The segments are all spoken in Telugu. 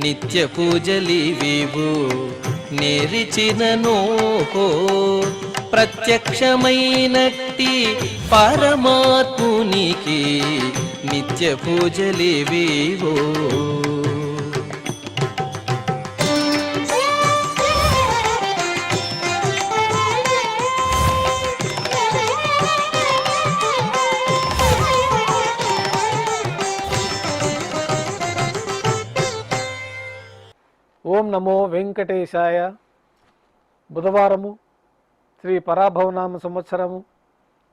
నిత్య పూజలివివు నేరిచిననో ప్రత్యక్షమైనట్టి పరమాత్మునికి నిత్య పూజలివివో. ఓం నమో వెంకటేశాయ. బుధవారము, శ్రీ పరాభవనామ సంవత్సరము,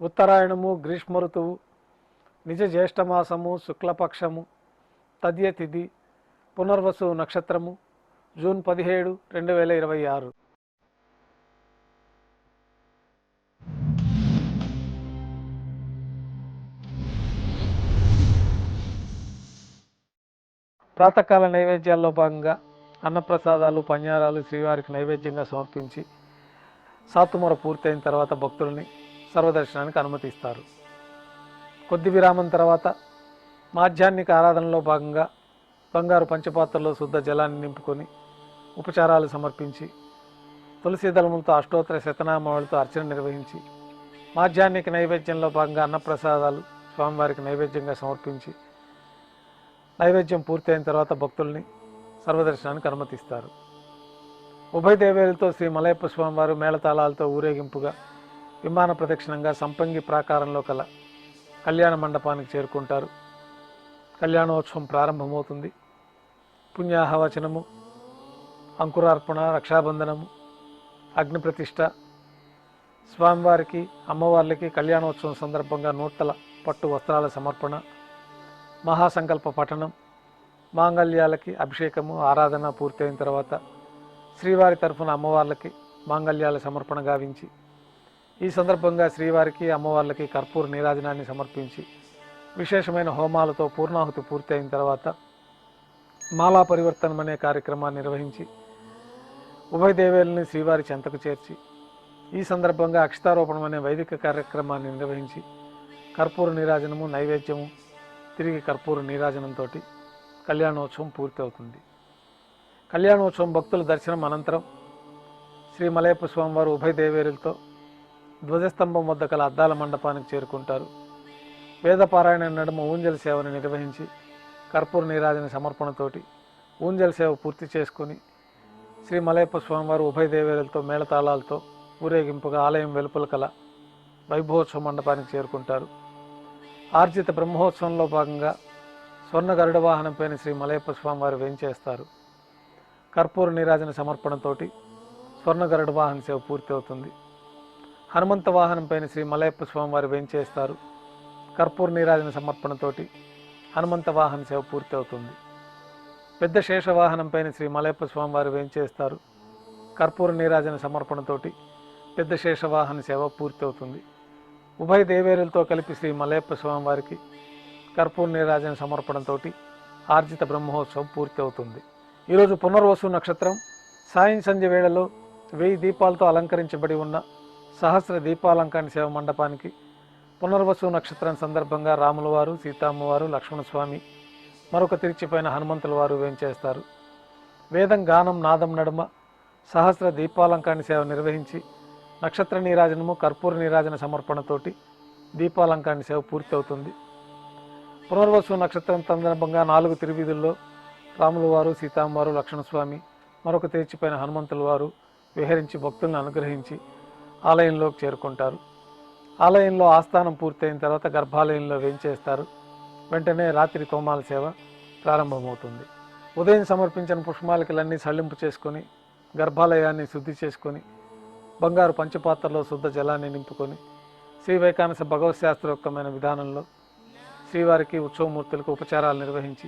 ఉత్తరాయణము, గ్రీష్మ ఋతువు, నిజ జ్యేష్ఠమాసము, శుక్లపక్షము, తద్య తిథి, పునర్వసు నక్షత్రము, జూన్ 17, 2026. ప్రాతకాల నైవేద్యాల్లో భాగంగా అన్నప్రసాదాలు, పన్యారాలు శ్రీవారికి నైవేద్యంగా సమర్పించి సాతుమర పూర్తయిన తర్వాత భక్తులని సర్వదర్శనానికి అనుమతిస్తారు. కొద్ది విరామం తర్వాత మాధ్యాహ్నిక ఆరాధనలో భాగంగా బంగారు పంచపాత్రలో శుద్ధ జలాన్ని నింపుకొని ఉపచారాలు సమర్పించి తులసి దళములతో అష్టోత్తర శతనామావళితో అర్చన నిర్వహించి మాధ్యాహ్నిక నైవేద్యంలో భాగంగా అన్నప్రసాదాలు స్వామివారికి నైవేద్యంగా సమర్పించి నైవేద్యం పూర్తయిన తర్వాత భక్తుల్ని సర్వదర్శనానికి అనుమతిస్తారు. ఉభయ దేవేలతో శ్రీ మలయప్ప స్వామివారు మేళతాళాలతో ఊరేగింపుగా విమాన ప్రదక్షిణంగా సంపంగి ప్రాకారంలో కల కళ్యాణ మండపానికి చేరుకుంటారు. కళ్యాణోత్సవం ప్రారంభమవుతుంది. పుణ్యాహవచనము, అంకురార్పణ, రక్షాబంధనము, అగ్నిప్రతిష్ఠ, స్వామివారికి అమ్మవార్లకి కళ్యాణోత్సవం సందర్భంగా నూతన పట్టు వస్త్రాల సమర్పణ, మహాసంకల్ప పఠనం, మాంగళ్యాలకి అభిషేకము, ఆరాధన పూర్తయిన తర్వాత శ్రీవారి తరఫున అమ్మవార్లకి మాంగళ్యాల సమర్పణ గావించి ఈ సందర్భంగా శ్రీవారికి అమ్మవార్లకి కర్పూర నీరాజనాన్ని సమర్పించి విశేషమైన హోమాలతో పూర్ణాహుతి పూర్తయిన తర్వాత మాలా పరివర్తనం అనే కార్యక్రమాన్ని నిర్వహించి ఉభయ దేవేలని శ్రీవారి చెంతకు చేర్చి ఈ సందర్భంగా అక్షతారోపణం అనే వైదిక కార్యక్రమాన్ని నిర్వహించి కర్పూర నీరాజనము, నైవేద్యము, తిరిగి కర్పూర నీరాజనంతో కళ్యాణోత్సవం పూర్తి అవుతుంది. కళ్యాణోత్సవం భక్తుల దర్శనం అనంతరం శ్రీ మలయప్ప స్వామివారు ఉభయ దేవేరులతో ధ్వజస్తంభం వద్ద కల అద్దాల మండపానికి చేరుకుంటారు. వేదపారాయణ నడుమ ఊంజల్ సేవను నిర్వహించి కర్పూర నీరాజన సమర్పణతోటి ఊంజల్ సేవ పూర్తి చేసుకుని శ్రీ మలయప్ప స్వామివారు ఉభయ దేవేరులతో మేళతాళాలతో ఊరేగింపుగా ఆలయం వెలుపల కల వైభవోత్సవ మండపానికి చేరుకుంటారు. ఆర్జిత బ్రహ్మోత్సవంలో భాగంగా స్వర్ణ గరుడ వాహనంపైన శ్రీ మలయప్ప స్వామివారు వేంచేస్తారు. కర్పూర నీరాజన సమర్పణతోటి స్వర్ణ గరుడ వాహన సేవ పూర్తి అవుతుంది. హనుమంత వాహనంపైన శ్రీ మలయప్ప స్వామివారు వేంచేస్తారు. కర్పూర నీరాజన సమర్పణతోటి హనుమంత వాహన సేవ పూర్తి అవుతుంది. పెద్ద శేష వాహనంపైన శ్రీ మలయప్ప స్వామివారు వేంచేస్తారు. కర్పూర నీరాజన సమర్పణతోటి పెద్ద శేష వాహన సేవ పూర్తి అవుతుంది. ఉభయ దేవేరులతో కలిపి శ్రీ మలయప్ప స్వామివారికి కర్పూర నీరాజన సమర్పణతో ఆర్జిత బ్రహ్మోత్సవం పూర్తి అవుతుంది. ఈరోజు పునర్వసు నక్షత్రం. సాయం సంధ్య వేళలో 1000 దీపాలతో అలంకరించబడి ఉన్న సహస్ర దీపాలంకరణ సేవ మండపానికి పునర్వసు నక్షత్రం సందర్భంగా రాముల వారు, సీతమ్మవారు, లక్ష్మణస్వామి, మరొక తిరిచిపోయిన హనుమంతుల వారు వేంచేస్తారు. వేదం, గానం, నాదం నడుమ సహస్ర దీపాలంకరణ సేవ నిర్వహించి నక్షత్ర నీరాజనము, కర్పూర నీరాజన సమర్పణతోటి దీపాలంకరణ సేవ పూర్తి అవుతుంది. పునర్వసు నక్షత్రం సందర్భంగా 4 తిరువీధుల్లో రాముల వారు, సీతమ్మవారు, లక్ష్మణస్వామి, మరొక తెచ్చిపోయిన హనుమంతుల వారు విహరించి భక్తులను అనుగ్రహించి ఆలయంలోకి చేరుకుంటారు. ఆలయంలో ఆస్థానం పూర్తయిన తర్వాత గర్భాలయంలో వేంచేస్తారు. వెంటనే రాత్రి తోమాల సేవ ప్రారంభమవుతుంది. ఉదయం సమర్పించిన పుష్పమాలికలన్నీ సళ్ళింపు చేసుకొని గర్భాలయాన్ని శుద్ధి చేసుకొని బంగారు పంచపాత్రలో శుద్ధ జలాన్ని నింపుకొని శ్రీ వైకానస భగవత్ శాస్త్రోక్తమైన విధానంలో శ్రీవారికి ఉత్సవమూర్తులకు ఉపచారాలు నిర్వహించి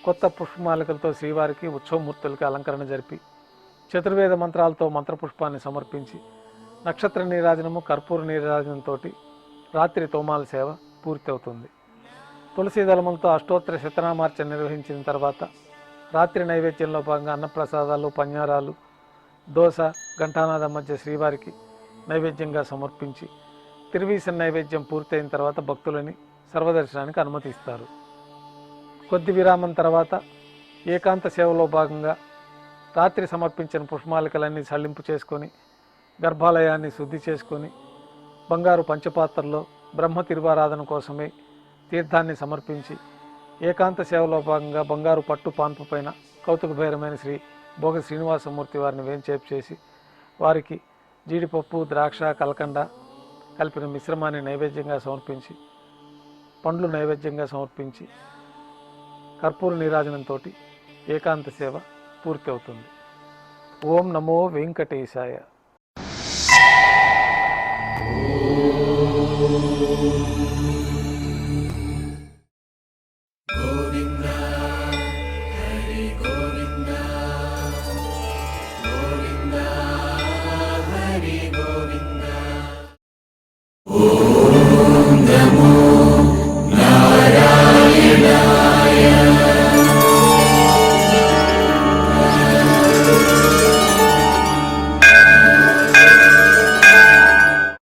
కొత్త పుష్పమాలికలతో శ్రీవారికి ఉత్సవమూర్తులకు అలంకరణ జరిపి చతుర్వేద మంత్రాలతో మంత్రపుష్పాన్ని సమర్పించి నక్షత్ర నీరాజనము, కర్పూర నీరాజనంతో రాత్రి తోమాల సేవ పూర్తి అవుతుంది. తులసి దళములతో అష్టోత్తర శతనామార్చన నిర్వహించిన తర్వాత రాత్రి నైవేద్యంలో భాగంగా అన్నప్రసాదాలు, పన్యారాలు, దోశ, ఘంటానాదం మధ్య శ్రీవారికి నైవేద్యంగా సమర్పించి తిరువీసన్ నైవేద్యం పూర్తయిన తర్వాత భక్తులని సర్వదర్శనానికి అనుమతిస్తారు. కొద్ది విరామం తర్వాత ఏకాంత సేవలో భాగంగా రాత్రి సమర్పించిన పుష్పమాలికలన్నీ సళ్ళింపు చేసుకొని గర్భాలయాన్ని శుద్ధి చేసుకొని బంగారు పంచపాత్రలో బ్రహ్మ తిరువారాధన కోసమే తీర్థాన్ని సమర్పించి ఏకాంత సేవలో భాగంగా బంగారు పట్టు పాన్పు పైన కౌతుకభైరమైన శ్రీ భోగ శ్రీనివాసమూర్తి వారిని వేంచేపు చేసి వారికి జీడిపప్పు, ద్రాక్ష, కలకండ కలిపిన మిశ్రమాన్ని నైవేద్యంగా సమర్పించి పండ్లు నైవేద్యంగా సమర్పించి కర్పూర నీరాజనంతో ఏకాంత సేవ పూర్తి అవుతుంది. ఓం నమో వెంకటేశాయ.